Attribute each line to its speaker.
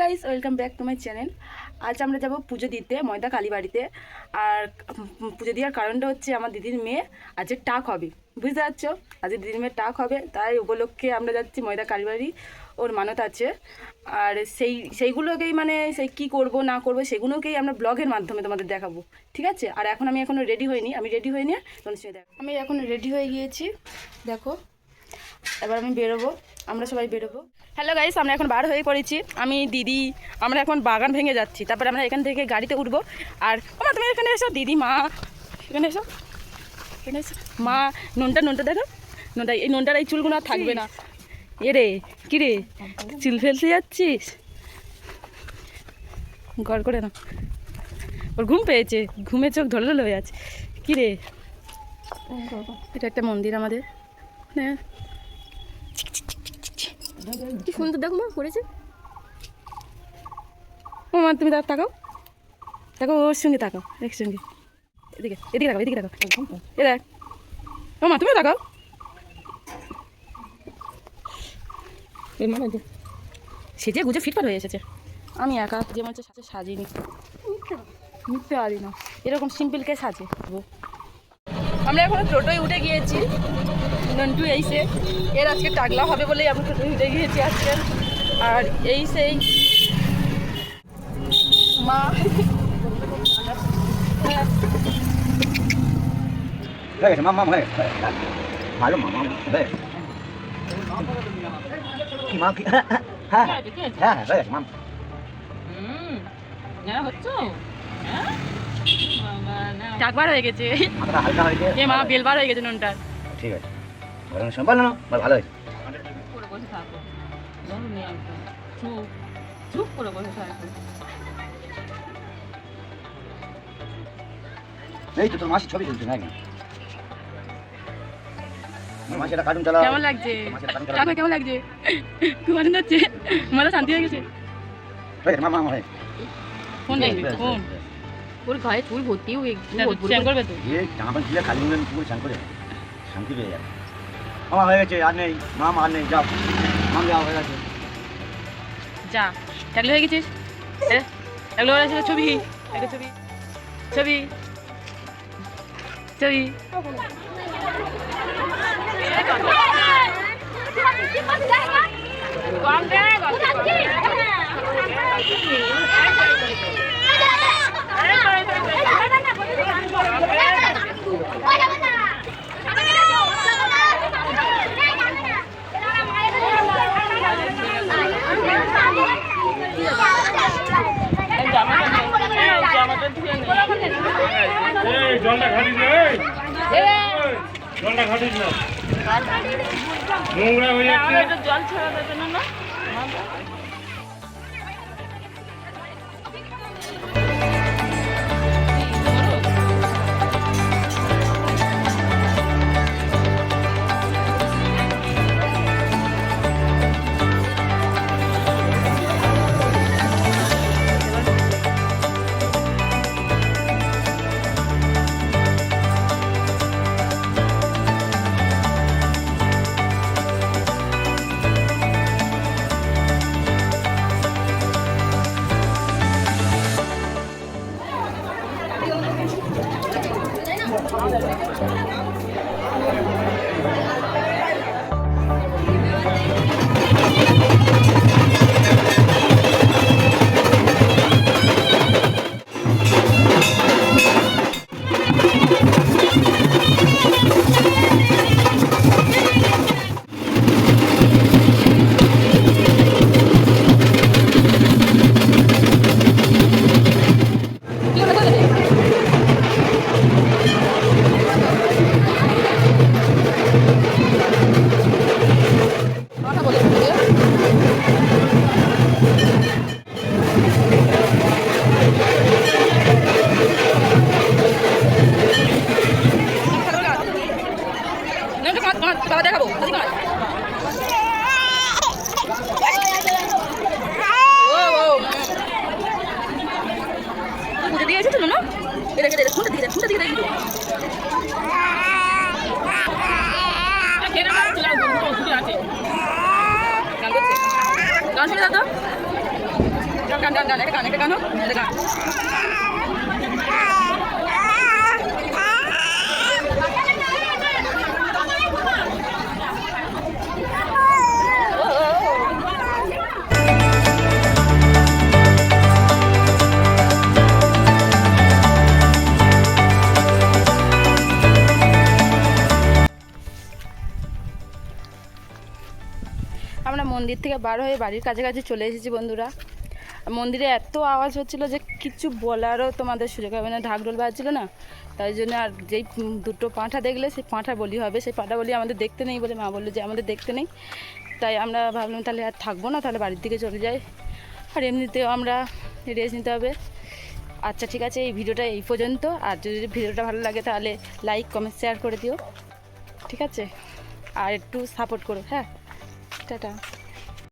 Speaker 1: Guys, welcome back to my channel. আজ আমরা যাব পুজো দিতে ময়দা কালীবাড়িতে। আর পুজো দেওয়ার কারণটা হচ্ছে আমার দিদির মেয়ে আজকে টাক হবে, বুঝতে পারছো? আজকে দিদির মেয়ে টাক হবে, তাই উপলক্ষে আমরা যাচ্ছি ময়দা কালীবাড়ি। ওর মানত আছে। আর সেইগুলোকেই মানে সেই কী করব না করবো সেগুলোকেই আমরা ব্লগের মাধ্যমে তোমাদের দেখাবো, ঠিক আছে? আর আমি এখনও রেডি হইনি, আমি রেডি হয়ে নিয়ে তোমাদের সঙ্গে দেখো। আমি এখন রেডি হয়ে গিয়েছি, দেখো। এবার আমি বেরোবো, আমরা সবাই বেরোবো। হ্যালো গাইস, আমরা এখন বার হয়ে পড়েছি, আমি দিদি। আমরা এখন বাগান ভেঙে যাচ্ছি, তারপরে আমরা এখান থেকে গাড়িতে উঠবো। আর মা তুমি এখানে এসো, দিদি মা এখানে এসো, এখানে এসো মা। নুনটা দেখো, এই নুনটার এই চুলগুলো আর থাকবে না। এ রে কী রে, চুল ফেলতে যাচ্ছিস? ঘর করে না, ওর ঘুম পেয়েছে, ঘুমে চোখ ঢলঢল হয়ে আছে। কী রে, এটা একটা মন্দির আমাদের। হ্যাঁ, কি সুন্দর দেখো মা করেছে। ও মা তুমি তাকাও, দেখো ওর সঙ্গে তাকাও, একসঙ্গে। এদিকে তাকাও, এদিকে তাকাও, এ দেখ। ও মা তুমি তাকাও। সেজে গুজে ফিটফাট হয়ে এসেছে। আমি একা যে মনে হচ্ছে সাজিনি, মিথ্যে পারি না, এরকম সিম্পলকে সাজে। আমরা এখন টোটোয় উঠে গিয়েছি, নন্টু এইসে এর আজকে টাগলা হবে বলেই আমি টোটোয় উঠে গিয়েছি আজকে। আর এই সেই মা
Speaker 2: মামা ভালো মামা কি মা কি হ্যাঁ হ্যাঁ হ্যাঁ মাম
Speaker 1: টাকবার হয়ে গেছে,
Speaker 2: হালকা হয়েছে।
Speaker 1: এ মা বেলবার হয়ে গেছে নুনটা।
Speaker 2: ঠিক আছে, ভালো না ভালো হয়েছে। এই তো তোর মাসির ছবি তুলছে নাকি? মাসিটা কার্টুন চালাও।
Speaker 1: কেমন লাগছে? কেমন লাগছে? খুব আনন্দ হচ্ছে, মনে শান্তি হয়ে গেছে।
Speaker 2: মামা হয়
Speaker 1: ফোন দেখবি, ফোন ওর গায়ে চুল ভর্তি হয়ে করবে তো।
Speaker 2: জামা প্যান্ট খুলে খালি পুরো চান করে শান্তি পেয়ে যাবে। মামা হয়ে গেছে, আর নেই মামা, আর নেই, যাও মাম যাও, হয়ে গেছে
Speaker 1: যা। টাকলি হয়ে গেছিস, টাকলি হয়ে গেছে। ছবি একটা ছবি ছবি ছবি
Speaker 3: জলটা ঘাটিস না, জলটা ঘাটিস না, নোংরা হয়ে যাচ্ছে।
Speaker 1: জল ছাড়া জন্য না। দেখাবো বুঝে দিয়ে এসেছিল না, দেখে শুনতে দিকে গান শুনে দাদা। গান গান গান, একটা গান, একটা গান, একটা গান। আমরা মন্দির থেকে বার হয়ে বাড়ির কাছাকাছি চলে এসেছি বন্ধুরা। মন্দিরে এত আওয়াজ হচ্ছিল যে কিছু বলারও তোমাদের সুযোগ হবে না, ঢাকঢোল বাজছিল না, তাই জন্য। আর যেই দুটো পাঁঠা দেখলে সেই পাঁঠা বলি হবে, সেই পাঁঠা বলি আমাদের দেখতে নেই বলে মা বললো যে আমাদের দেখতে নেই, তাই আমরা ভাবলাম তাহলে আর থাকবো না, তাহলে বাড়ির দিকে চলে যাই। আর এমনিতেও আমরা রেস্ট নিতে হবে। আচ্ছা ঠিক আছে, এই ভিডিওটা এই পর্যন্ত। আর যদি ভিডিওটা ভালো লাগে তাহলে লাইক কমেন্ট শেয়ার করে দিও, ঠিক আছে? আর একটু সাপোর্ট করো, হ্যাঁ। টাটা।